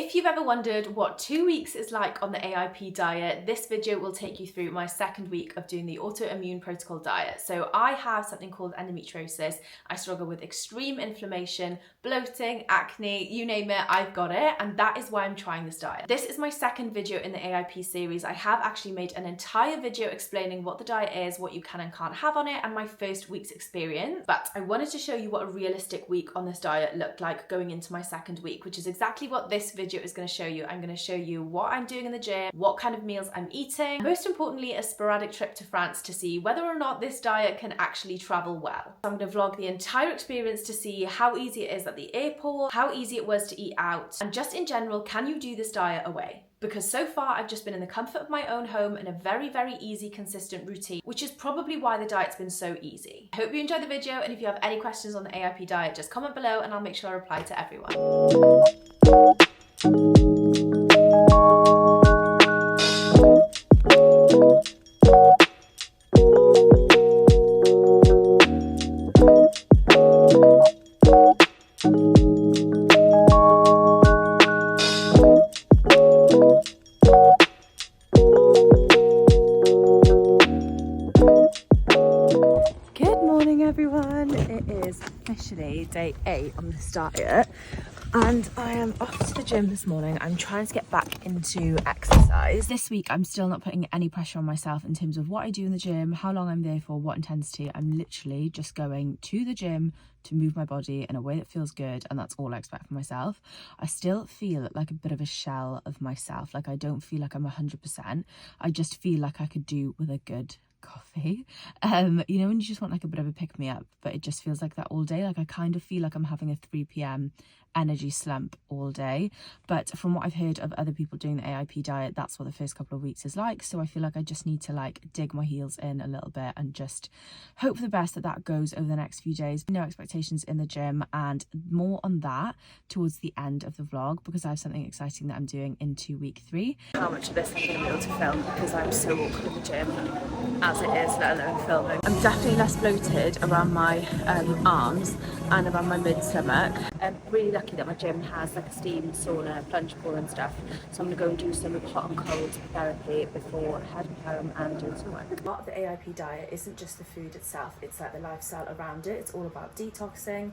If you've ever wondered what 2 weeks is like on the A.I.P diet, this video will take you through my second week of doing the autoimmune protocol diet. So I have something called endometriosis. I struggle with extreme inflammation, bloating, acne, you name it, I've got it. And that is why I'm trying this diet. This is my second video in the A.I.P series. I have actually made an entire video explaining what the diet is, what you can and can't have on it, and my first week's experience. But I wanted to show you what a realistic week on this diet looked like going into my second week, which is exactly what this video is going to show you. I'm going to show you what I'm doing in the gym, what kind of meals I'm eating, most importantly a sporadic trip to France to see whether or not this diet can actually travel well. I'm going to vlog the entire experience to see how easy it is at the airport, how easy it was to eat out, and just in general, can you do this diet away? Because so far I've just been in the comfort of my own home in a very, very easy, consistent routine, which is probably why the diet's been so easy. I hope you enjoyed the video, and if you have any questions on the A.I.P diet, just comment below and I'll make sure I reply to everyone. Good morning everyone, it is officially day 8 on this diet and I am off to the gym this morning. I'm trying to get back into exercise. This week I'm still not putting any pressure on myself in terms of what I do in the gym, how long I'm there for, what intensity. I'm literally just going to the gym to move my body in a way that feels good, and that's all I expect from myself. I still feel like a bit of a shell of myself, like I don't feel like I'm 100%. I just feel like I could do with a good coffee. You know when you just want like a bit of a pick-me-up, but it just feels like that all day. Like I kind of feel like I'm having a 3 p.m. energy slump all day, but from what I've heard of other people doing the A.I.P diet, that's what the first couple of weeks is like. So I feel like I just need to like dig my heels in a little bit and just hope for the best that that goes over the next few days. No expectations in the gym, and more on that towards the end of the vlog because I have something exciting that I'm doing into week 3. How much of this I'm going to be able to film because I'm so awkward in the gym as it is, let alone filming. I'm definitely less bloated around my arms and around my mid-stomach. I'm really lucky that my gym has like a steam sauna, plunge pool and stuff, so I'm going to go and do some hot and cold therapy before heading home and doing some work. Part of the A.I.P diet isn't just the food itself, it's like the lifestyle around it. It's all about detoxing.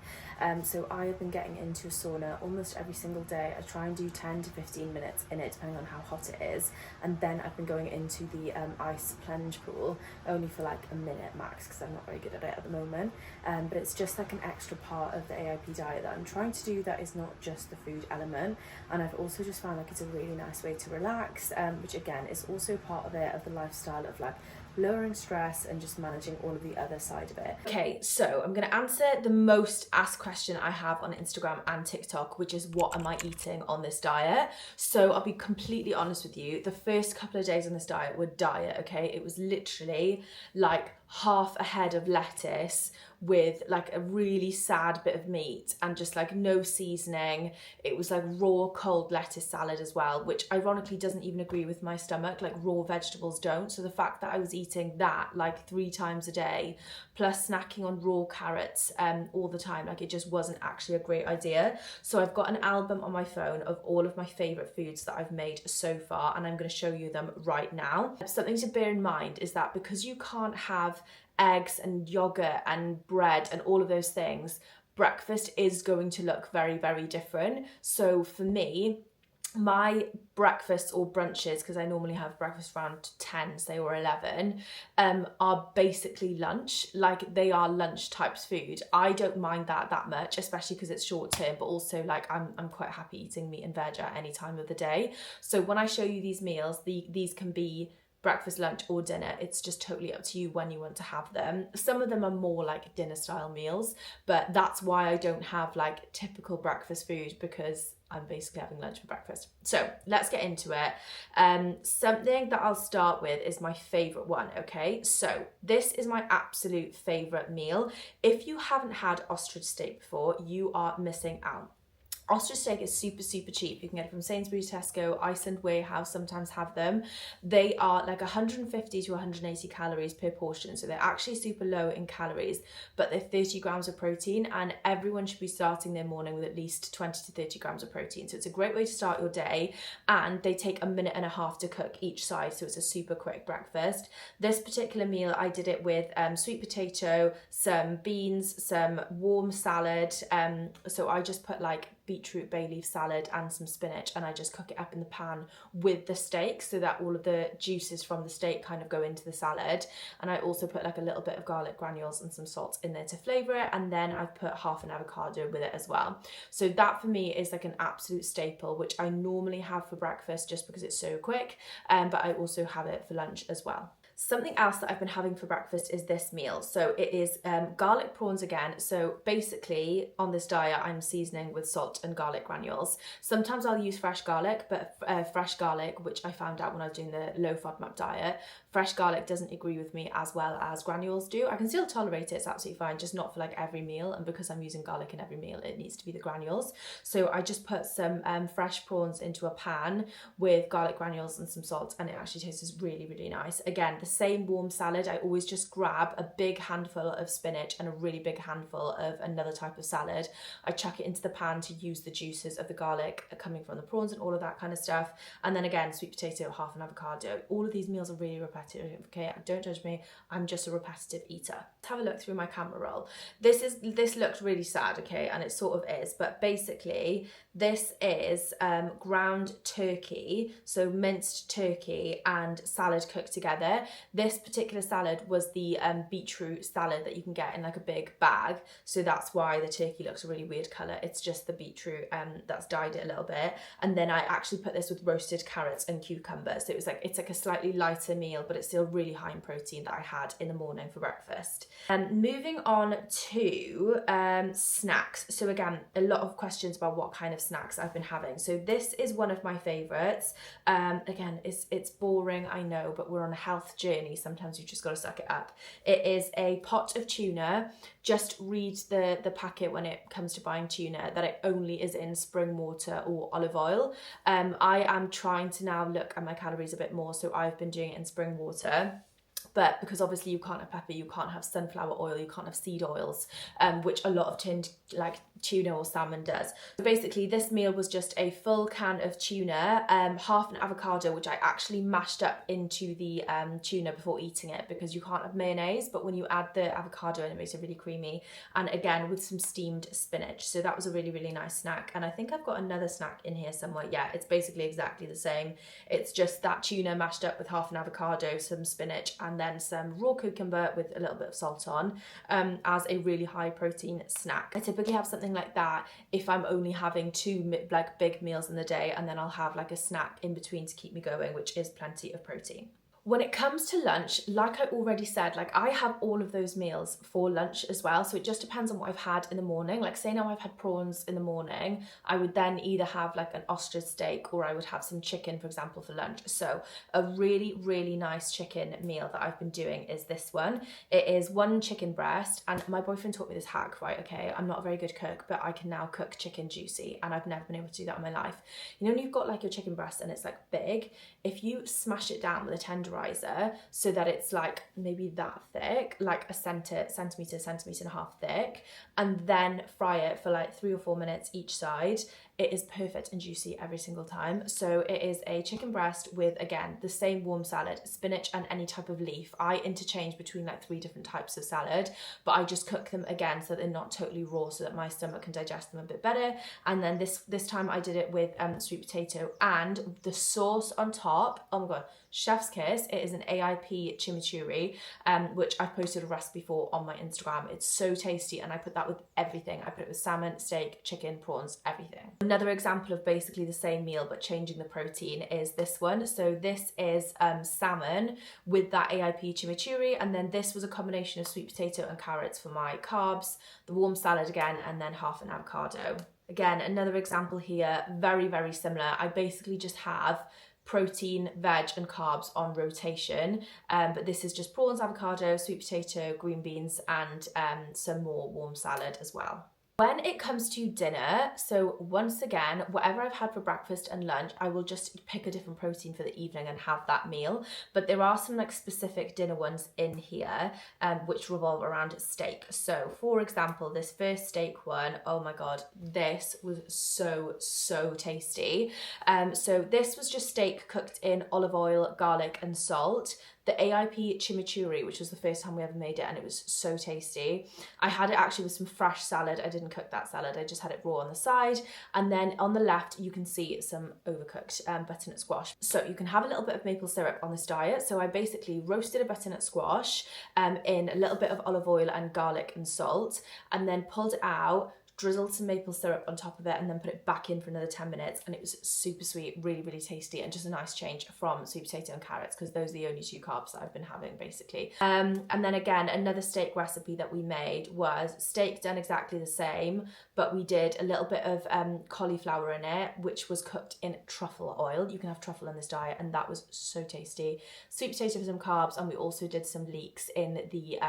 So I have been getting into a sauna almost every single day. I try and do 10 to 15 minutes in it depending on how hot it is, and then I've been going into the ice plunge pool only for like a minute max because I'm not very good at it at the moment, but it's just like an extra part of the A.I.P diet that I'm trying to do that is not just the food element. And I've also just found like it's a really nice way to relax, which again is also part of it, of the lifestyle of like lowering stress and just managing all of the other side of it. Okay, so I'm going to answer the most asked question I have on Instagram and TikTok, which is what am I eating on this diet? So I'll be completely honest with you, the first couple of days on this diet were diet, okay? It was literally like half a head of lettuce with like a really sad bit of meat and just like no seasoning. It was like raw cold lettuce salad as well, which ironically doesn't even agree with my stomach, like raw vegetables don't. So the fact that I was eating that like 3 times a day plus snacking on raw carrots all the time, like it just wasn't actually a great idea. So I've got an album on my phone of all of my favorite foods that I've made so far, and I'm going to show you them right now. Something to bear in mind is that because you can't have eggs and yogurt and bread and all of those things, breakfast is going to look very, very different. So for me, my breakfasts or brunches, because I normally have breakfast around 10 say or 11, are basically lunch. Like they are lunch types food. I don't mind that much, especially because it's short term, but also like I'm quite happy eating meat and veg at any time of the day. So when I show you these meals, these can be breakfast, lunch or dinner. It's just totally up to you when you want to have them. Some of them are more like dinner style meals, but that's why I don't have like typical breakfast food, because I'm basically having lunch for breakfast. So let's get into it. Something that I'll start with is my favorite one, okay? So this is my absolute favorite meal. If you haven't had ostrich steak before, you are missing out. Ostrich steak is super, super cheap. You can get it from Sainsbury's, Tesco, Iceland Warehouse sometimes have them. They are like 150 to 180 calories per portion. So they're actually super low in calories, but they're 30 grams of protein, and everyone should be starting their morning with at least 20 to 30 grams of protein. So it's a great way to start your day, and they take a minute and a half to cook each side. So it's a super quick breakfast. This particular meal, I did it with sweet potato, some beans, some warm salad. So I just put like beetroot bay leaf salad and some spinach, and I just cook it up in the pan with the steak so that all of the juices from the steak kind of go into the salad. And I also put like a little bit of garlic granules and some salt in there to flavour it, and then I've put half an avocado with it as well. So that for me is like an absolute staple, which I normally have for breakfast just because it's so quick, but I also have it for lunch as well. Something else that I've been having for breakfast is this meal. So it is garlic prawns again. So basically on this diet, I'm seasoning with salt and garlic granules. Sometimes I'll use fresh garlic, but fresh garlic, which I found out when I was doing the low FODMAP diet, fresh garlic doesn't agree with me as well as granules do. I can still tolerate it, it's absolutely fine, just not for like every meal. And because I'm using garlic in every meal, it needs to be the granules. So I just put some fresh prawns into a pan with garlic granules and some salt, and it actually tastes really, really nice. Again, the same warm salad, I always just grab a big handful of spinach and a really big handful of another type of salad. I chuck it into the pan to use the juices of the garlic coming from the prawns and all of that kind of stuff. And then again, sweet potato, half an avocado. All of these meals are really repetitive, okay? Don't judge me, I'm just a repetitive eater. Let's have a look through my camera roll. This looks really sad, okay? And it sort of is, but basically this is ground turkey, so minced turkey and salad cooked together. This particular salad was the beetroot salad that you can get in like a big bag, so that's why the turkey looks a really weird colour. It's just the beetroot that's dyed it a little bit. And then I actually put this with roasted carrots and cucumber, so it's like a slightly lighter meal, but it's still really high in protein that I had in the morning for breakfast. Moving on to snacks. So again, a lot of questions about what kind of snacks I've been having. So this is one of my favourites. Again, it's boring, I know, but we're on a health journey. Sometimes you just got to suck it up. It is a pot of tuna. Just read the packet when it comes to buying tuna that it only is in spring water or olive oil. I am trying to now look at my calories a bit more, so I've been doing it in spring water. But because obviously you can't have pepper, you can't have sunflower oil, you can't have seed oils, which a lot of tinned like tuna or salmon does. So basically this meal was just a full can of tuna, half an avocado, which I actually mashed up into the tuna before eating it, because you can't have mayonnaise, but when you add the avocado in, it makes it really creamy. And again, with some steamed spinach. So that was a really, really nice snack. And I think I've got another snack in here somewhere. Yeah, it's basically exactly the same. It's just that tuna mashed up with half an avocado, some spinach, and then some raw cucumber with a little bit of salt on, as a really high protein snack. I typically have something like that if I'm only having two like big meals in the day, and then I'll have like a snack in between to keep me going, which is plenty of protein. When it comes to lunch, like I already said, like I have all of those meals for lunch as well. So it just depends on what I've had in the morning. Like say now I've had prawns in the morning, I would then either have like an ostrich steak, or I would have some chicken, for example, for lunch. So a really, really nice chicken meal that I've been doing is this one. It is one chicken breast, and my boyfriend taught me this hack, right? Okay, I'm not a very good cook, but I can now cook chicken juicy, and I've never been able to do that in my life. You know when you've got like your chicken breast and it's like big, if you smash it down with a tenderizer so that it's like maybe that thick, like a centimetre and a half thick, and then fry it for like 3 or 4 minutes each side, it is perfect and juicy every single time. So it is a chicken breast with, again, the same warm salad, spinach and any type of leaf. I interchange between like 3 different types of salad, but I just cook them again so they're not totally raw, so that my stomach can digest them a bit better. And then this time I did it with sweet potato, and the sauce on top, oh my god, chef's kiss. It is an A.I.P chimichurri, which I posted a recipe for on my Instagram. It's so tasty, and I put that with everything. I put it with salmon, steak, chicken, prawns, everything. Another example of basically the same meal but changing the protein is this one. So this is salmon with that A.I.P chimichurri, and then this was a combination of sweet potato and carrots for my carbs, the warm salad again, and then half an avocado. Again, another example here, very, very similar. I basically just have protein, veg and carbs on rotation, but this is just prawns, avocado, sweet potato, green beans, and some more warm salad as well. When it comes to dinner, so once again, whatever I've had for breakfast and lunch, I will just pick a different protein for the evening and have that meal. But there are some like specific dinner ones in here, which revolve around steak. So for example, this first steak one, oh my God, this was so tasty. So this was just steak cooked in olive oil, garlic and salt. The A.I.P chimichurri, which was the first time we ever made it, and it was so tasty. I had it actually with some fresh salad. I didn't cook that salad, I just had it raw on the side. And then on the left, you can see some overcooked butternut squash. So you can have a little bit of maple syrup on this diet. So I basically roasted a butternut squash in a little bit of olive oil and garlic and salt, and then pulled it out, drizzled some maple syrup on top of it, and then put it back in for another 10 minutes, and it was super sweet, really tasty, and just a nice change from sweet potato and carrots, because those are the only two carbs that I've been having basically. And then again, another steak recipe that we made was steak done exactly the same, but we did a little bit of cauliflower in it, which was cooked in truffle oil. You can have truffle in this diet, and that was so tasty. Sweet potato for some carbs, and we also did some leeks in the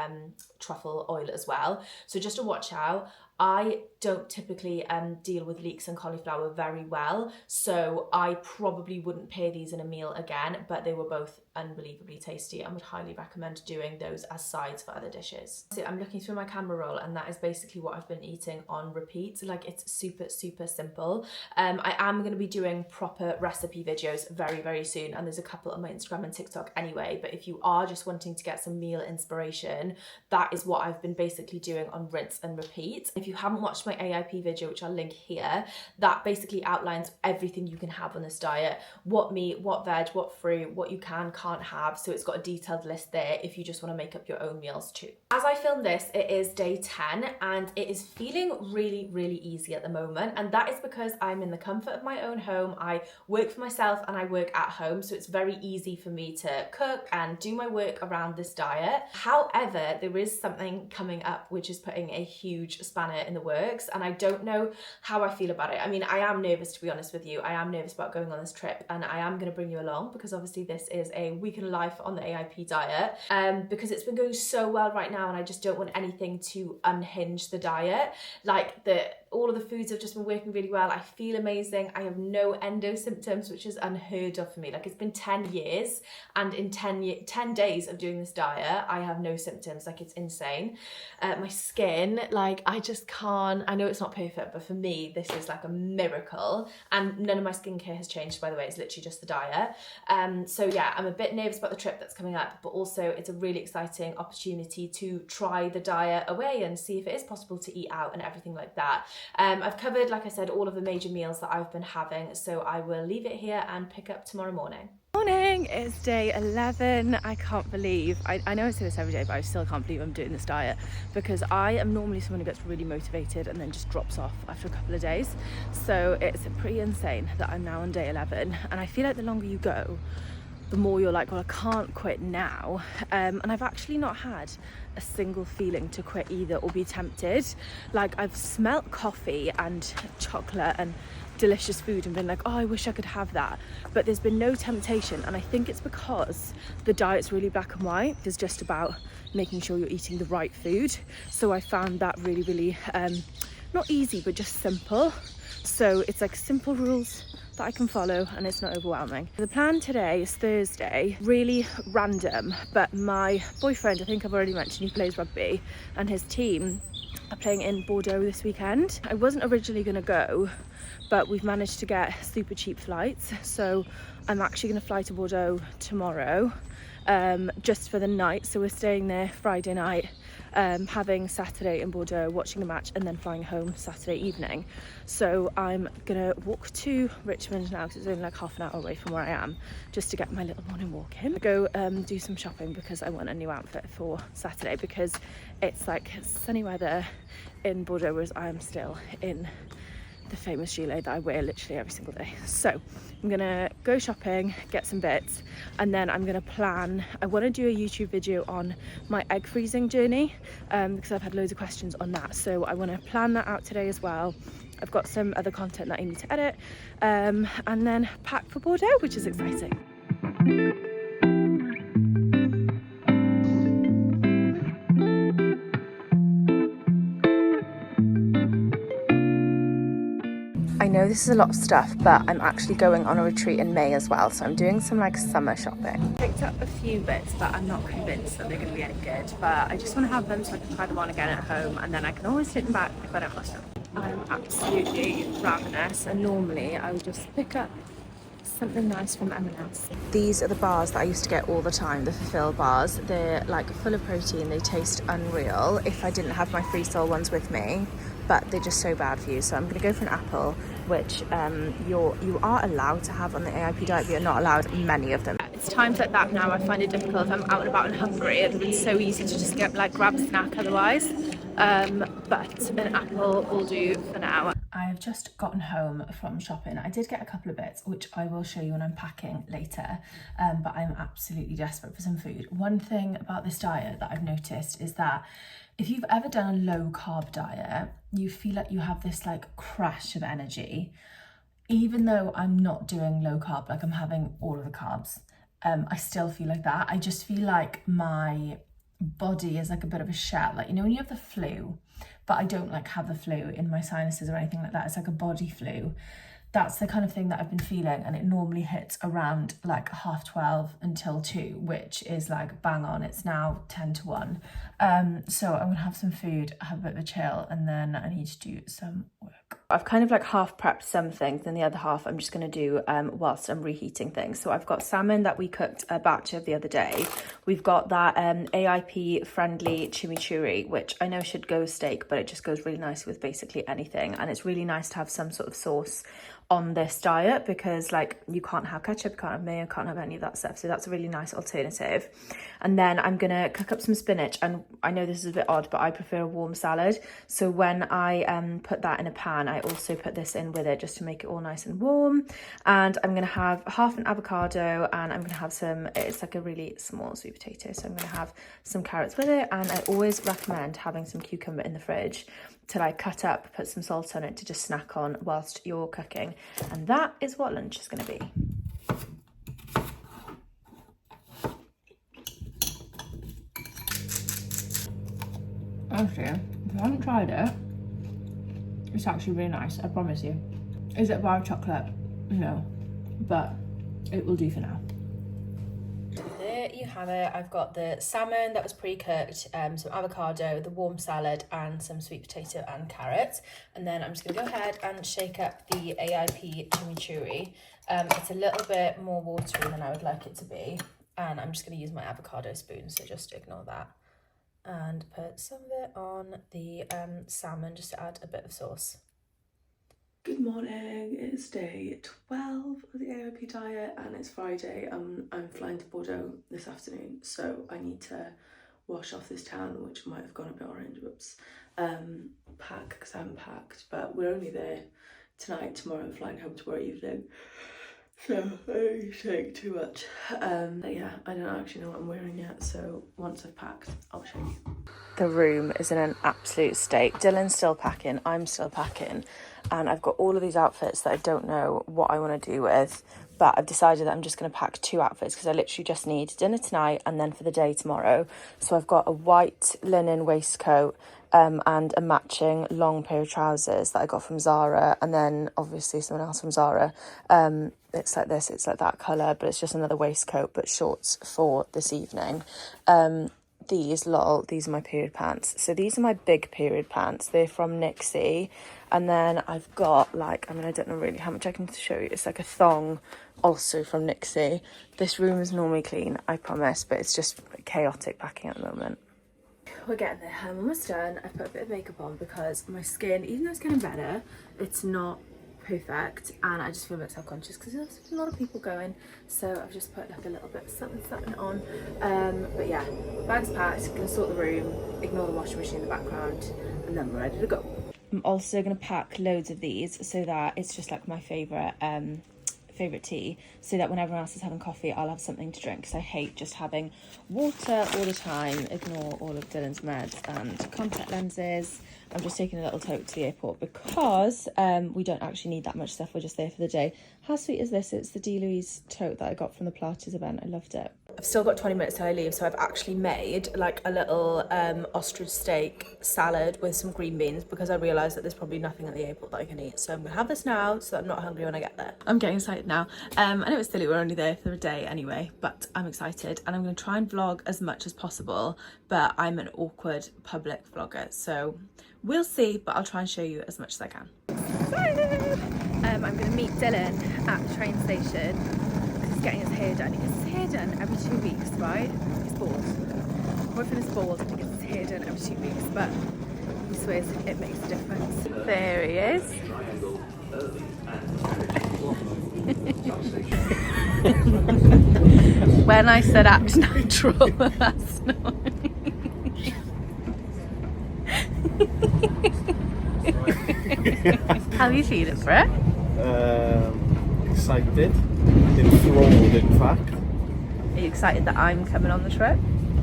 truffle oil as well. So just to watch out. I don't typically deal with leeks and cauliflower very well, so I probably wouldn't pair these in a meal again, but they were both unbelievably tasty and would highly recommend doing those as sides for other dishes. So I'm looking through my camera roll, and that is basically what I've been eating on repeat. Like, it's super simple. I am going to be doing proper recipe videos very soon, and there's a couple on my Instagram and TikTok anyway, but if you are just wanting to get some meal inspiration, that is what I've been basically doing on rinse and repeat. If you haven't watched my A.I.P video, which I'll link here, that basically outlines everything you can have on this diet, what meat, what veg, what fruit, what you can't have. So it's got a detailed list there if you just want to make up your own meals too. As I film this, it is day 10, and it is feeling really easy at the moment, and that is because I'm in the comfort of my own home. I work for myself and I work at home, so it's very easy for me to cook and do my work around this diet. However, there is something coming up which is putting a huge spanner in the works, and I don't know how I feel about it. I mean, I am nervous, to be honest with you. I am nervous about going on this trip, and I am going to bring you along, because obviously this is a week in life on the A.I.P diet, because it's been going so well right now, and I just don't want anything to unhinge the diet. Like, all of the foods have just been working really well. I feel amazing. I have no endo symptoms, which is unheard of for me. Like, it's been 10 years, and in 10 days of doing this diet, I have no symptoms. Like, it's insane. My skin, like, I just can't, I know it's not perfect, but for me, this is like a miracle. And none of my skincare has changed, by the way. It's literally just the diet. So yeah, I'm a bit nervous about the trip that's coming up, but also it's a really exciting opportunity to try the diet away and see if it is possible to eat out and everything like that. I've covered, like I said, all of the major meals that I've been having, so I will leave it here and pick up tomorrow morning. Morning, it's day 11. I can't believe, I know I say this every day, but I still can't believe I'm doing this diet, because I am normally someone who gets really motivated and then just drops off after a couple of days. So it's pretty insane that I'm now on day 11, and I feel like the longer you go, the more you're like, well, I can't quit now. And I've actually not had a single feeling to quit either, or be tempted. Like, I've smelt coffee and chocolate and delicious food and been like, oh, I wish I could have that, but there's been no temptation. And I think it's because the diet's really black and white. It's just about making sure you're eating the right food. So I found that really not easy, but just simple. So it's like simple rules that I can follow, and it's not overwhelming. The plan today is Thursday, really random, but my boyfriend, I think I've already mentioned, he plays rugby, and his team are playing in Bordeaux this weekend. I wasn't originally going to go, but we've managed to get super cheap flights, so I'm actually going to fly to Bordeaux tomorrow, just for the night. So we're staying there Friday night, having Saturday in Bordeaux, watching the match, and then flying home Saturday evening. So I'm gonna walk to Richmond now, because it's only like half an hour away from where I am, just to get my little morning walk in. Go do some shopping, because I want a new outfit for Saturday, because it's like sunny weather in Bordeaux, whereas I am still in the famous gilet that I wear literally every single day. So I'm gonna go shopping, get some bits, and then I'm gonna plan, I want to do a YouTube video on my egg freezing journey, because I've had loads of questions on that. So I want to plan that out today as well. I've got some other content that I need to edit, and then pack for Bordeaux, which is exciting. know this is a lot of stuff, but I'm actually going on a retreat in May as well, so I'm doing some like summer shopping. Picked up a few bits, but I'm not convinced that they're going to be any good, but I just want to have them so I can try them on again at home, and then I can always take them back if I don't like them. I'm absolutely ravenous, and normally I would just pick up something nice from M&S. These are the bars that I used to get all the time, the Fulfill bars. They're like full of protein, they taste unreal if I didn't have my Free Soul ones with me, but they're just so bad for you. So I'm going to go for an apple, which you are allowed to have on the A.I.P diet, but you're not allowed many of them. It's times like that now I find it difficult if I'm out and about and hungry. It's so easy to just get grab a snack otherwise, but an apple will do for now. I have just gotten home from shopping. I did get a couple of bits, which I will show you when I'm packing later, but I'm absolutely desperate for some food. One thing about this diet that I've noticed is that if you've ever done a low carb diet, you feel like you have this like crash of energy. Even though I'm not doing low carb, like I'm having all of the carbs, I still feel like that. I just feel like my body is like a bit of a shell. Like, you know, when you have the flu, but I don't like have the flu in my sinuses or anything like that. It's like a body flu. That's the kind of thing that I've been feeling, and it normally hits around like 12:30 until 2, which is like bang on. It's now 10 to 1. So I'm gonna have some food, have a bit of a chill, and then I need to do some work. I've kind of like half prepped some things, and the other half I'm just gonna do whilst I'm reheating things. So I've got salmon that we cooked a batch of the other day. We've got that A.I.P friendly chimichurri, which I know should go steak, but it just goes really nice with basically anything. And it's really nice to have some sort of sauce on this diet, because like you can't have ketchup, you can't have mayo, can't have any of that stuff, so that's a really nice alternative. And then I'm gonna cook up some spinach, and I know this is a bit odd, but I prefer a warm salad, so when I put that in a pan, I also put this in with it just to make it all nice and warm. And I'm gonna have half an avocado, and I'm gonna have some, it's like a really small sweet potato, so I'm gonna have some carrots with it. And I always recommend having some cucumber in the fridge to like cut up, put some salt on it to just snack on whilst you're cooking. And that is what lunch is going to be. Honestly, if you haven't tried it, it's actually really nice, I promise you. Is it bar of chocolate? No, but it will do for now. There you have it. I've got the salmon that was pre-cooked, some avocado, the warm salad, and some sweet potato and carrots. And then I'm just going to go ahead and shake up the A.I.P chimichurri. It's a little bit more watery than I would like it to be, and I'm just going to use my avocado spoon, so just ignore that. And put some of it on the salmon just to add a bit of sauce. Good morning, it's day 12 of the A.I.P diet, and it's Friday. I'm flying to Bordeaux this afternoon, so I need to wash off this tan, which might have gone a bit orange, whoops. Pack, because I haven't packed, but we're only there tonight. Tomorrow I'm flying home tomorrow evening, so I don't need to take too much. But yeah, I don't actually know what I'm wearing yet, so once I've packed, I'll show you. The room is in an absolute state. Dylan's still packing, I'm still packing. And I've got all of these outfits that I don't know what I want to do with, but I've decided that I'm just going to pack 2 outfits because I literally just need dinner tonight and then for the day tomorrow. So I've got a white linen waistcoat and a matching long pair of trousers that I got from Zara, and then obviously someone else from Zara. It's like this, it's like that colour, but it's just another waistcoat but shorts for this evening. These are my period pants. So these are my big period pants. They're from Nixie. And then I've got I don't know really how much I can show you. It's like a thong also from Nixie. This room is normally clean, I promise, but it's just chaotic packing at the moment. We're getting there. I'm almost done. I've put a bit of makeup on because my skin, even though it's getting better, it's not perfect, and I just feel a bit self-conscious because there's a lot of people going, so I've just put like a little bit of something on. But yeah, bag's packed, gonna sort the room, ignore the washing machine in the background, and then we're ready to go. I'm also gonna pack loads of these so that it's just like my favorite tea, so that when everyone else is having coffee, I'll have something to drink, because I hate just having water all the time. Ignore all of Dylan's meds and contact lenses. I'm just taking a little tote to the airport because we don't actually need that much stuff. We're just there for the day. How sweet is this? It's the D. Louise tote that I got from the Pilates event. I loved it. I've still got 20 minutes till I leave, so I've actually made like a little ostrich steak salad with some green beans because I realised that there's probably nothing at the airport that I can eat. So I'm gonna have this now so that I'm not hungry when I get there. I'm getting excited now. I know it's silly, we're only there for a day anyway, but I'm excited and I'm gonna try and vlog as much as possible, but I'm an awkward public vlogger, so we'll see, but I'll try and show you as much as I can. Excited! I'm gonna meet Dylan at the train station. He's getting his hair done. He gets his hair done every 2 weeks, right? He's bald. My boyfriend is bald and he gets his hair done every 2 weeks, but he swears it makes a difference. There he is. When I said act natural, that's not. How are you feeling for it? Excited, enthralled in fact. Are you excited that I'm coming on the trip?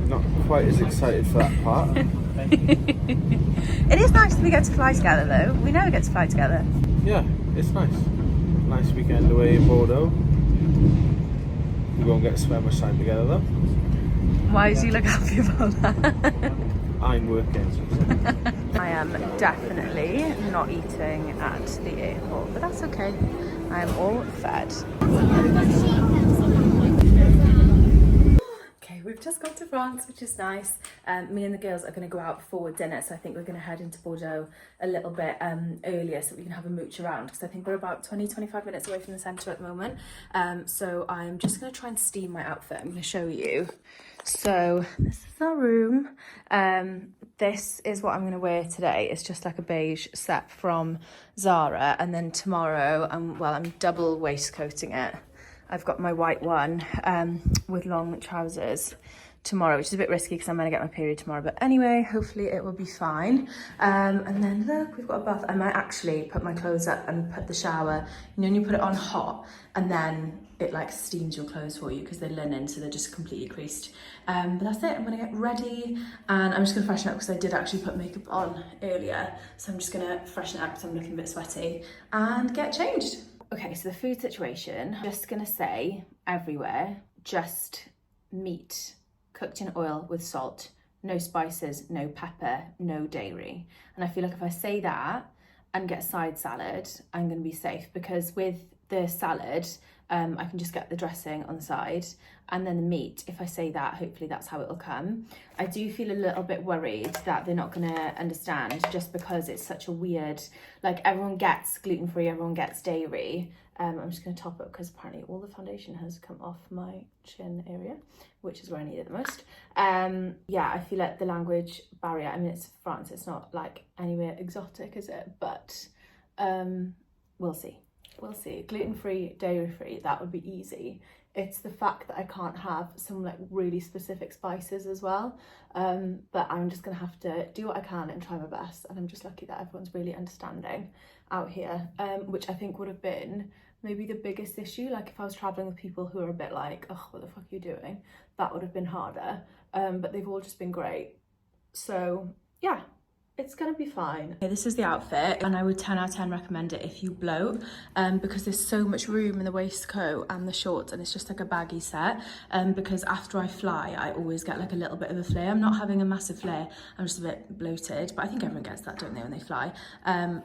Not quite as excited for that part. It is nice that we get to fly together though. We never get to fly together. Yeah, it's nice. Nice weekend away in Bordeaux. We won't get to spend much time together though. Why do you look happy about that? I'm working. I am definitely not eating at the airport, but that's okay. I am all fed. Okay, we've just got to France, which is nice. Me and the girls are going to go out before dinner, so I think we're going to head into Bordeaux a little bit earlier so we can have a mooch around, because I think we're about 20-25 minutes away from the centre at the moment. So I'm just going to try and steam my outfit. I'm going to show you. So this is our room. This is what I'm going to wear today. It's just like a beige set from Zara, and then tomorrow I'm double waistcoating it. I've got my white one with long trousers tomorrow, which is a bit risky because I'm going to get my period tomorrow, but anyway, hopefully it will be fine. And then look, we've got a bath. I might actually put my clothes up and put the shower, you know, when you put it on hot and then it like steams your clothes for you because they're linen, so they're just completely creased. But that's it. I'm gonna get ready and I'm just gonna freshen up because I did actually put makeup on earlier, so I'm just gonna freshen up because I'm looking a bit sweaty and get changed. Okay, so the food situation, just gonna say everywhere, just meat cooked in oil with salt, no spices, no pepper, no dairy. And I feel like if I say that and get a side salad, I'm gonna be safe, because with the salad, I can just get the dressing on the side, and then the meat, if I say that, hopefully that's how it'll come. I do feel a little bit worried that they're not gonna understand, just because it's such a weird, like everyone gets gluten-free, everyone gets dairy. I'm just gonna top up because apparently all the foundation has come off my chin area, which is where I need it the most. Yeah, I feel like the language barrier, I mean, it's France, it's not like anywhere exotic, is it? But we'll see. We'll see. Gluten-free, dairy-free, that would be easy. It's the fact that I can't have some like really specific spices as well. But I'm just gonna have to do what I can and try my best. And I'm just lucky that everyone's really understanding out here, which I think would have been maybe the biggest issue. Like if I was traveling with people who are a bit like, oh, what the fuck are you doing? That would have been harder. But they've all just been great. So yeah. It's gonna be fine. Okay, this is the outfit, and I would 10 out of 10 recommend it if you bloat, because there's so much room in the waistcoat and the shorts, and it's just like a baggy set. Because after I fly, I always get like a little bit of a flare. I'm not having a massive flare, I'm just a bit bloated, but I think everyone gets that, don't they, when they fly?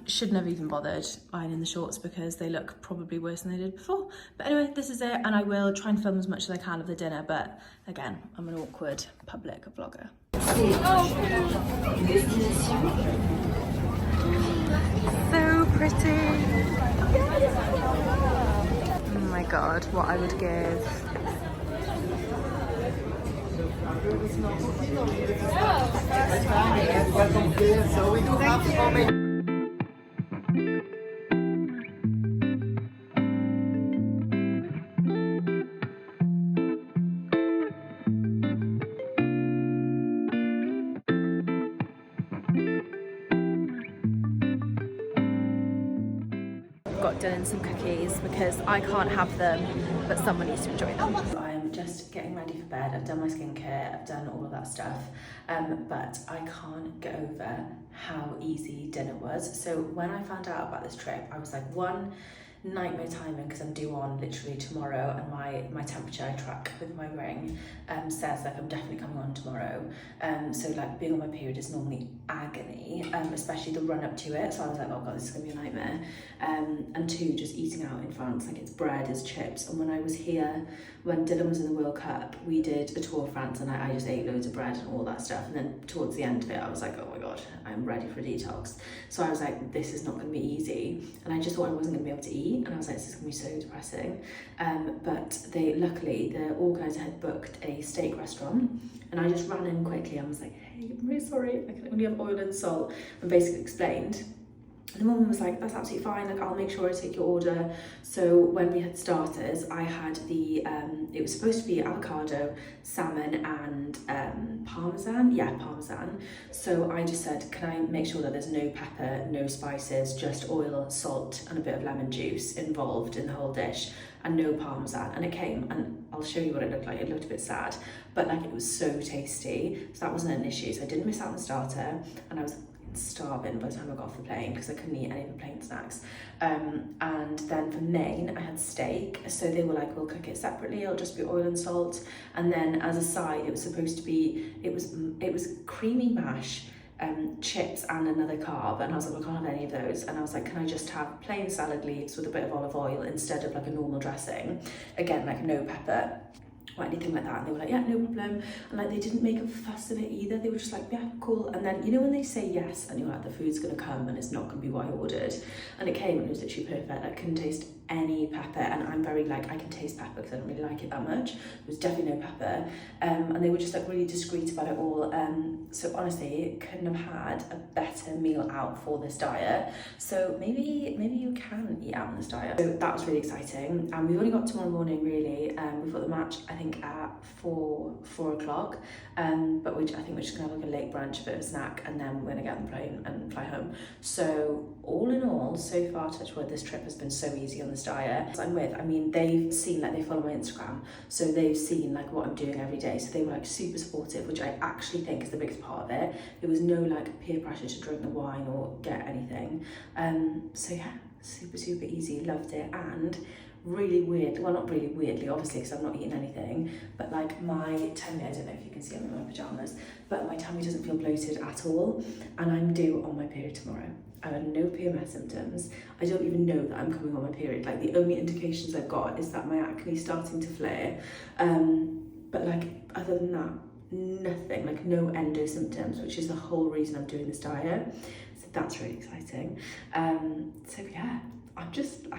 Shouldn't have even bothered ironing the shorts because they look probably worse than they did before. But anyway, this is it, and I will try and film as much as I can of the dinner, but again, I'm an awkward public vlogger. So pretty. Oh my god, what I would give. Got Dylan some cookies because I can't have them, but someone needs to enjoy them. I'm just getting ready for bed. I've done my skincare, I've done all of that stuff, but I can't get over how easy dinner was. So when I found out about this trip, I was like, one, nightmare timing because I'm due on literally tomorrow, and my temperature I track with my ring says like I'm definitely coming on tomorrow. So like being on my period is normally agony, especially the run up to it. So I was like, oh god, this is gonna be a nightmare. And two, just eating out in France, like it's bread, it's chips. And when I was here, when Dylan was in the World Cup, we did a tour of France, and I just ate loads of bread and all that stuff. And then towards the end of it, I was like, oh my god, I'm ready for a detox. So I was like, this is not going to be easy. And I just thought I wasn't going to be able to eat. And I was like, this is going to be so depressing. But luckily, the organizer had booked a steak restaurant. And I just ran in quickly. I was like, hey, I'm really sorry. I can only have oil and salt. And basically explained. And the woman was like, that's absolutely fine, like I'll make sure I take your order. So when we had starters, I had the, it was supposed to be avocado, salmon and parmesan, parmesan. So I just said, can I make sure that there's no pepper, no spices, just oil, salt and a bit of lemon juice involved in the whole dish, and no parmesan. And it came, and I'll show you what it looked like. It looked a bit sad, but like it was so tasty. So that wasn't an issue. So I didn't miss out on the starter, and I was starving by the time I got off the plane because I couldn't eat any of the plane snacks. And then for main, I had steak. So they were like, we'll cook it separately, it'll just be oil and salt. And then as a side, it was supposed to be, it was creamy mash, chips and another carb. And I was like, well, I can't have any of those. And I was like, can I just have plain salad leaves with a bit of olive oil instead of like a normal dressing? Again, like no pepper or anything like that. And they were like, yeah, no problem. And like they didn't make a fuss of it either. They were just like, yeah, cool. And then you know when they say yes and you're like, the food's gonna come and it's not gonna be what I ordered, and it came and it was literally perfect. I couldn't taste any pepper, and I'm very like, I can taste pepper because I don't really like it that much. There was definitely no pepper. And they were just like really discreet about it all. So honestly, couldn't have had a better meal out for this diet. So maybe you can eat out on this diet. So that was really exciting. And we've only got tomorrow morning really. We've got the match I think at 4 o'clock. But I think we're just gonna have like a late brunch, a bit of a snack, and then we're gonna get on the plane and fly home. So all in all, so far, touch wood, this trip has been so easy on this diet I'm with. I mean, they've seen, like they follow my Instagram, so they've seen like what I'm doing every day. So they were like super supportive, which I actually think is the biggest part of it. There was no like peer pressure to drink the wine or get anything. So yeah, super easy, loved it. And really weird, well not really weirdly obviously because I'm not eating anything, but like my tummy, I don't know if you can see I'm in my pyjamas, but my tummy doesn't feel bloated at all. And I'm due on my period tomorrow. I have no PMS symptoms. I don't even know that I'm coming on my period. Like the only indications I've got is that my acne is starting to flare. But like other than that, nothing, like no endo symptoms, which is the whole reason I'm doing this diet. So that's really exciting. So yeah, I'm just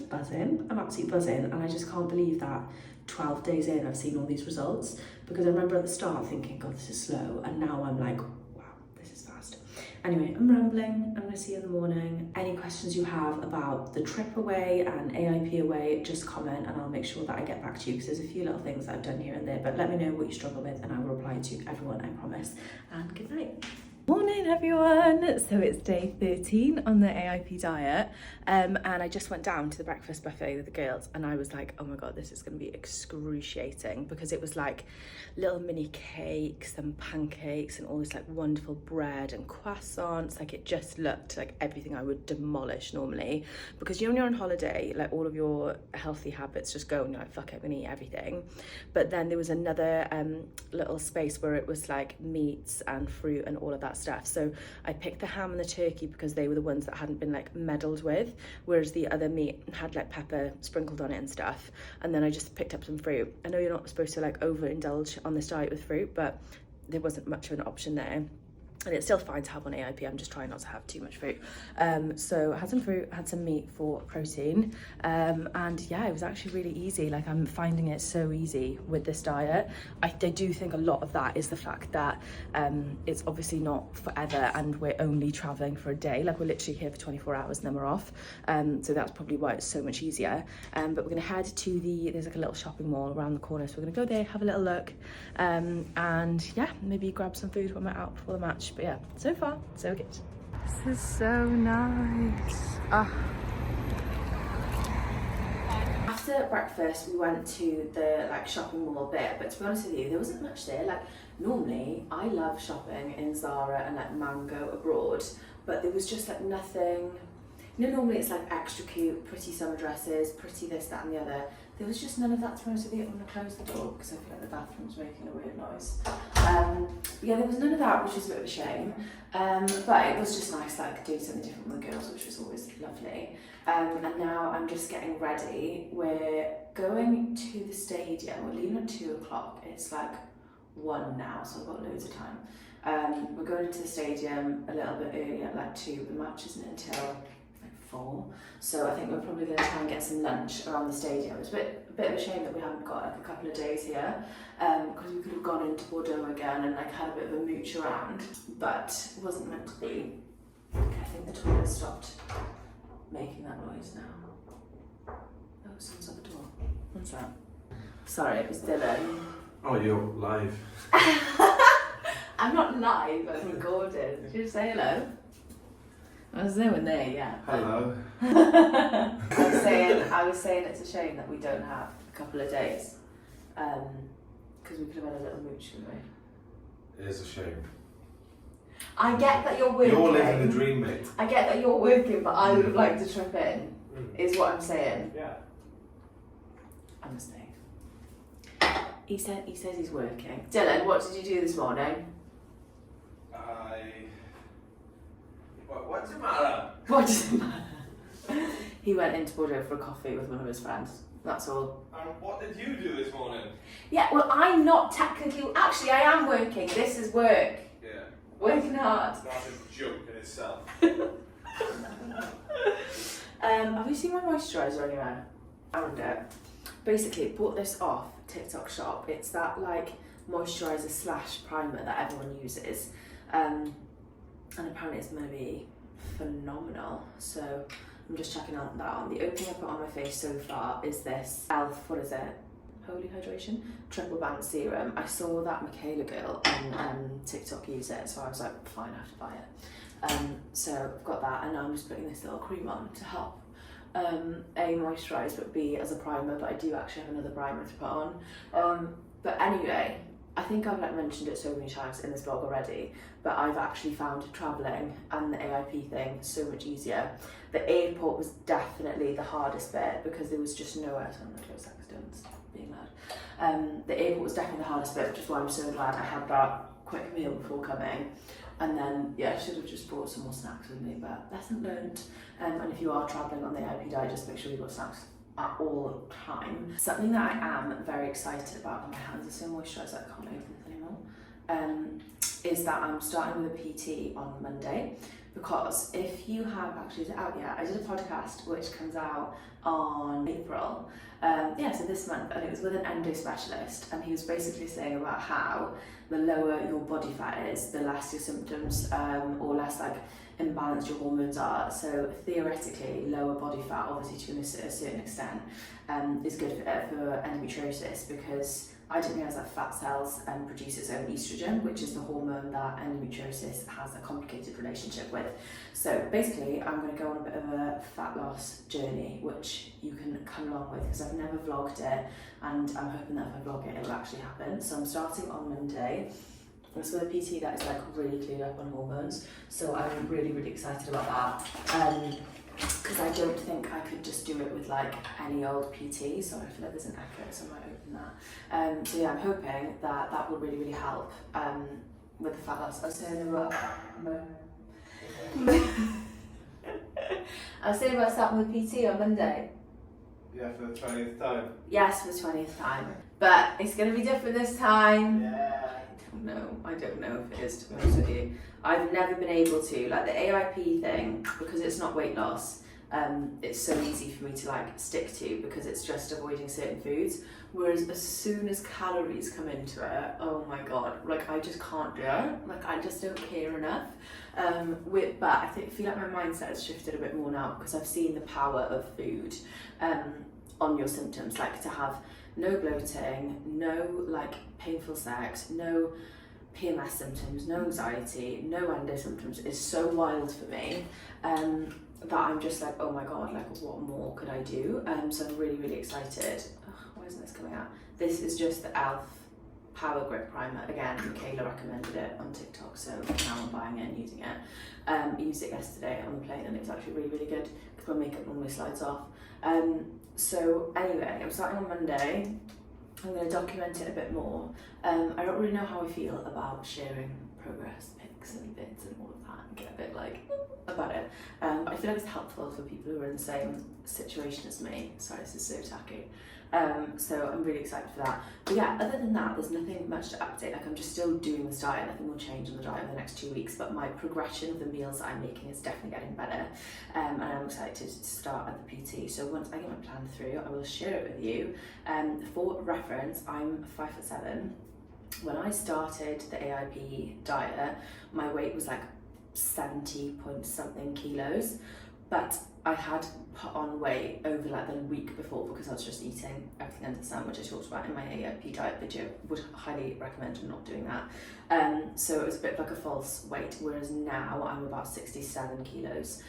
buzzing. I'm absolutely buzzing, and I just can't believe that 12 days in I've seen all these results, because I remember at the start thinking, God, this is slow, and now I'm like, wow, this is fast. Anyway, I'm rambling. I'm gonna see you in the morning. Any questions you have about the trip away and AIP away, just comment and I'll make sure that I get back to you, because there's a few little things that I've done here and there, but let me know what you struggle with and I will reply to everyone, I promise. And good night. Morning everyone! So it's day 13 on the A.I.P diet, and I just went down to the breakfast buffet with the girls, and I was like, oh my god, this is going to be excruciating, because it was like little mini cakes and pancakes and all this like wonderful bread and croissants. Like it just looked like everything I would demolish normally, because you know when you're on holiday, like all of your healthy habits just go and you're like, fuck it, I'm gonna eat everything. But then there was another little space where it was like meats and fruit and all of that stuff. So I picked the ham and the turkey because they were the ones that hadn't been like meddled with, whereas the other meat had like pepper sprinkled on it and stuff. And then I just picked up some fruit. I know you're not supposed to like overindulge on this diet with fruit, but there wasn't much of an option there. And it's still fine to have on AIP, I'm just trying not to have too much fruit. So I had some fruit, had some meat for protein, and yeah, it was actually really easy. Like I'm finding it so easy with this diet. I do think a lot of that is the fact that it's obviously not forever and we're only traveling for a day. Like we're literally here for 24 hours and then we're off. So that's probably why it's so much easier. But we're gonna head to there's like a little shopping mall around the corner. So we're gonna go there, have a little look, and yeah, maybe grab some food when we're out before the match. But yeah, so far, so good. This is so nice. After breakfast, we went to the like shopping mall bit, but to be honest with you, there wasn't much there. Like normally, I love shopping in Zara and like Mango abroad, but there was just like nothing. you know, normally it's like extra cute, pretty summer dresses, pretty this, that and the other. There was just none of that, to be honest with you. I'm going to close the door because I feel like the bathroom's making a weird noise. But yeah, there was none of that, which is a bit of a shame. But it was just nice, like, doing something different with the girls, which was always lovely. And now I'm just getting ready. We're going to the stadium. We're leaving at 2 o'clock. It's like 1 now, so I've got loads of time. We're going to the stadium a little bit early at like 2. The match isn't until like 4. So I think we're probably going to try and get some lunch around the stadium. It's a bit of a shame that we haven't got like a couple of days here, because we could have gone into Bordeaux again and like had a bit of a mooch around, but it wasn't meant to be. I think the toilet stopped making that noise now. Oh, someone's at the door. What's that? Sorry, it was Dylan. Oh, you're live. I'm not live, I'm recording. Did you say hello? There's no one there yet. Hello. I was saying it's a shame that we don't have a couple of days. Because we could have had a little mooch, couldn't we? It is a shame. I get that you're working. You're living the dream, mate. I get that you're working, but I would have liked to trip in, is what I'm saying. Yeah. I'm just saying. He says he's working. Dylan, what did you do this morning? What's the matter? What does it matter? He went into Bordeaux for a coffee with one of his friends. That's all. And what did you do this morning? Yeah, well, I'm not technically. Actually, I am working. This is work. Yeah. Working hard. That's a joke in itself. Have you seen my moisturiser anywhere? Found it. Basically, bought this off TikTok shop. It's that like moisturiser / primer that everyone uses. And apparently it's going to be phenomenal. So I'm just checking out that on. The only thing I put on my face so far is this e.l.f. what is it? Holy Hydration? Triple Band Serum. I saw that Michaela girl on TikTok use it, so I was like, fine, I have to buy it. So I've got that, and now I'm just putting this little cream on to help A, moisturise, but B, as a primer, but I do actually have another primer to put on. But anyway, I think I've like mentioned it so many times in this vlog already, but I've actually found travelling and the A.I.P thing so much easier. The airport was definitely the hardest bit because there was just nowhere. So I'm going to close that because Dylan's being loud. The airport was definitely the hardest bit, which is why I'm so glad I had that quick meal before coming. And then, yeah, I should have just brought some more snacks with me, but lesson learned. And if you are travelling on the A.I.P diet, just make sure you've got snacks at all time. Something that I am very excited about, and my hands are so moisturised that I can't open this anymore, is that I'm starting with a PT on Monday. Because if you have, actually, is it out yet? I did a podcast which comes out on April, so this month, and it was with an endo specialist, and he was basically saying about how the lower your body fat is, the less your symptoms or less like imbalanced your hormones are. So theoretically, lower body fat, obviously to a certain extent, is good for endometriosis, because I didn't realise that fat cells produce its own estrogen, which is the hormone that endometriosis has a complicated relationship with. So basically, I'm going to go on a bit of a fat loss journey, which you can come along with, because I've never vlogged it, and I'm hoping that if I vlog it, it'll actually happen. So I'm starting on Monday. It's with a PT that is like really clued up on hormones, so I'm really, really excited about that. Because I don't think I could just do it with like any old PT, so I feel like there's an echo, so I might open that. So yeah, I'm hoping that that will really, really help with the fat loss. I was saying about starting with PT on Monday. Yeah, for the 20th time. Yes, for the 20th time. But it's going to be different this time. Yeah. I don't know if it is, to be honest with you. I've never been able to, like the A.I.P thing, because it's not weight loss, it's so easy for me to like stick to, because it's just avoiding certain foods. Whereas as soon as calories come into it, oh my god, like I just can't do it. Like I just don't care enough. But I feel like my mindset has shifted a bit more now, because I've seen the power of food on your symptoms, like to have no bloating, no like painful sex, no PMS symptoms, no anxiety, no endo symptoms is so wild for me that I'm just like, oh my god, like what more could I do? So I'm really, really excited. Why isn't this coming out? This is just the e.l.f. Power Grip Primer. Again, Michaela recommended it on TikTok, so now I'm buying it and using it. I used it yesterday on the plane and it was actually really, really good because my makeup normally slides off. So anyway, I'm starting on Monday. I'm going to document it a bit more. I don't really know how I feel about sharing progress pics and bits and all of that and get a bit like about it. But I feel like it's helpful for people who are in the same situation as me. Sorry, this is so tacky. So I'm really excited for that. But yeah, other than that, there's nothing much to update. Like, I'm just still doing this diet. Nothing will change on the diet in the next 2 weeks, but my progression of the meals that I'm making is definitely getting better. And I'm excited to start at the PT. So once I get my plan through, I will share it with you. For reference, I'm 5'7". When I started the A.I.P diet, my weight was like 70 point something kilos, but I had put on weight over like the week before because I was just eating everything under the sun, which I talked about in my A.I.P diet video. Would highly recommend not doing that. So it was a bit like a false weight, whereas now I'm about 67 kilos.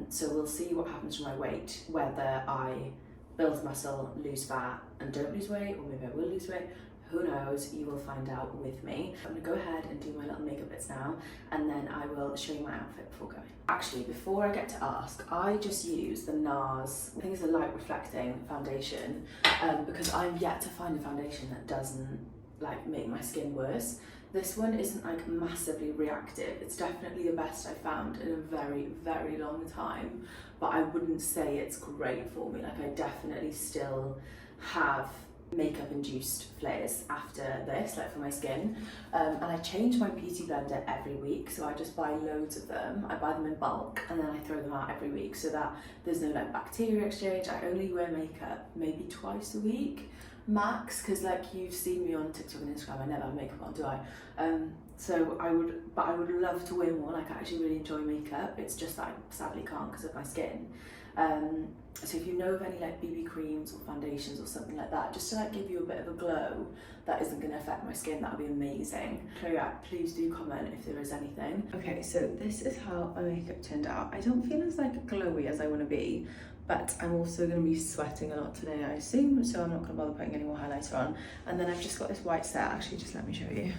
So we'll see what happens to my weight, whether I build muscle, lose fat and don't lose weight, or maybe I will lose weight. Who knows? You will find out with me. I'm gonna go ahead and do my little makeup bits now, and then I will show you my outfit before going. Actually, before I get to ask, I just use the NARS, I think it's a light reflecting foundation, because I'm yet to find a foundation that doesn't like make my skin worse. This one isn't like massively reactive. It's definitely the best I've found in a very, very long time, but I wouldn't say it's great for me. Like, I definitely still have makeup induced flares after this, like for my skin, and I change my beauty blender every week, so I just buy loads of them. I buy them in bulk and then I throw them out every week so that there's no like bacteria exchange. I only wear makeup maybe twice a week max, because like you've seen me on TikTok and Instagram, I never have makeup on, do I? So I would love to wear more. Like, I actually really enjoy makeup, it's just that I sadly can't because of my skin. So if you know of any like BB creams or foundations or something like that, just to like give you a bit of a glow that isn't going to affect my skin, that would be amazing. So yeah, please do comment if there is anything. Okay, so this is how my makeup turned out. I don't feel as like glowy as I want to be, but I'm also going to be sweating a lot today, I assume, so I'm not going to bother putting any more highlighter on. And then I've just got this white set. Actually, just let me show you.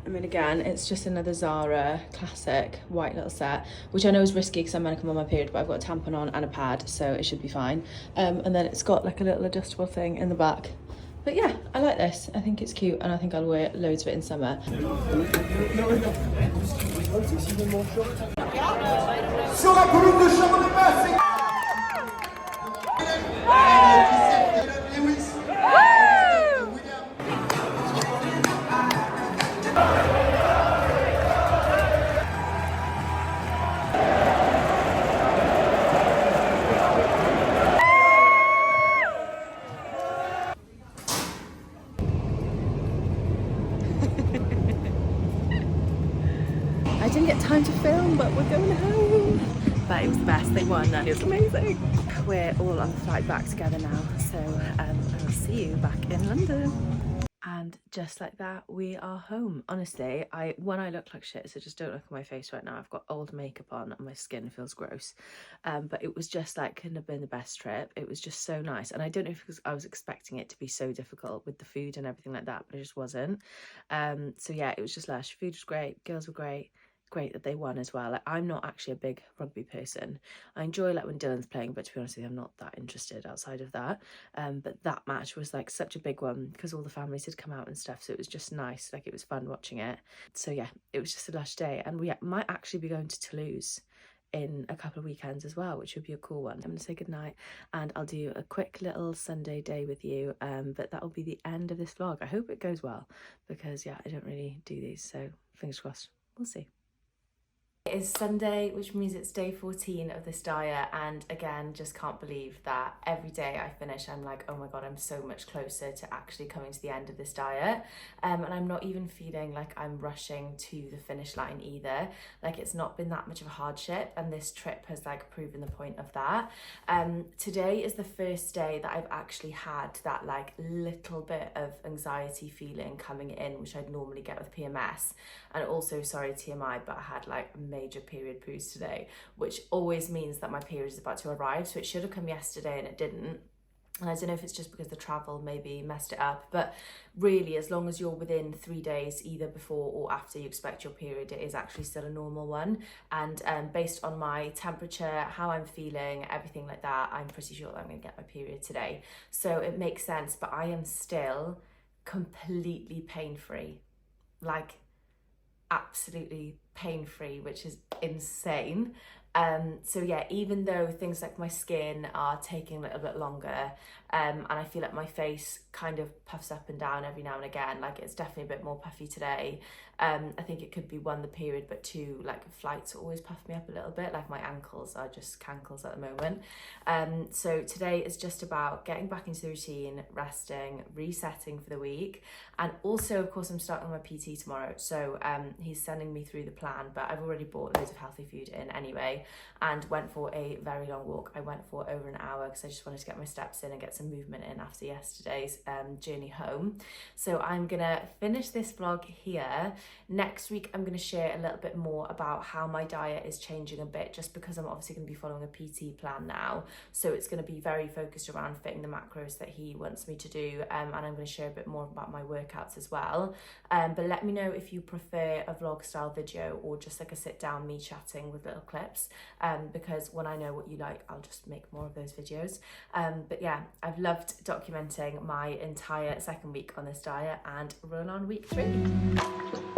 I mean, again, it's just another Zara classic white little set, which I know is risky because I'm going to come on my period, but I've got a tampon on and a pad, so it should be fine. And then it's got like a little adjustable thing in the back. But yeah, I like this. I think it's cute, and I think I'll wear loads of it in summer. Sur la colonne de chambre des basses. I didn't get time to film, but we're going home. But it was the best. They won and it was amazing. We're all on the flight back together now, so I will see you back in London. And just like that, we are home. Honestly, I look like shit, so just don't look at my face right now. I've got old makeup on and my skin feels gross. But it was just like, couldn't have been the best trip. It was just so nice. And I don't know if I was expecting it to be so difficult with the food and everything like that, but it just wasn't. So yeah, it was just lush. Food was great. Girls were great. Great that they won as well. Like, I'm not actually a big rugby person. I enjoy like when Dylan's playing, but to be honest with you, I'm not that interested outside of that. But that match was like such a big one because all the families had come out and stuff, so it was just nice. Like, it was fun watching it. So yeah, it was just a lush day, and we might actually be going to Toulouse in a couple of weekends as well, which would be a cool one. I'm gonna say goodnight, and I'll do a quick little Sunday day with you, but that will be the end of this vlog. I hope it goes well, because yeah, I don't really do these, so fingers crossed. We'll see. It is Sunday, which means it's day 14 of this diet, and again, just can't believe that every day I finish I'm like, oh my god, I'm so much closer to actually coming to the end of this diet, and I'm not even feeling like I'm rushing to the finish line either. Like, it's not been that much of a hardship, and this trip has like proven the point of that. Today is the first day that I've actually had that like little bit of anxiety feeling coming in, which I'd normally get with PMS. And also, sorry TMI, but I had like major period poos today, which always means that my period is about to arrive. So it should have come yesterday and it didn't. And I don't know if it's just because the travel maybe messed it up, but really, as long as you're within 3 days, either before or after you expect your period, it is actually still a normal one. And based on my temperature, how I'm feeling, everything like that, I'm pretty sure that I'm going to get my period today. So it makes sense, but I am still completely pain-free, like absolutely pain-free, which is insane. So yeah, even though things like my skin are taking a little bit longer, and I feel like my face kind of puffs up and down every now and again, like it's definitely a bit more puffy today. I think it could be one, the period, but two, like flights always puff me up a little bit, like my ankles are just cankles at the moment. So today is just about getting back into the routine, resting, resetting for the week. And also, of course, I'm starting my PT tomorrow. So he's sending me through the plan, but I've already bought loads of healthy food in anyway, and went for a very long walk. I went for over an hour because I just wanted to get my steps in and get some movement in after yesterday's journey home. So I'm gonna finish this vlog here. Next week, I'm gonna share a little bit more about how my diet is changing a bit, just because I'm obviously gonna be following a PT plan now. So it's gonna be very focused around fitting the macros that he wants me to do. And I'm gonna share a bit more about my workouts as well. But let me know if you prefer a vlog style video or just like a sit down me chatting with little clips. Because when I know what you like, I'll just make more of those videos. But yeah, I've loved documenting my entire second week on this diet, and roll on week 3.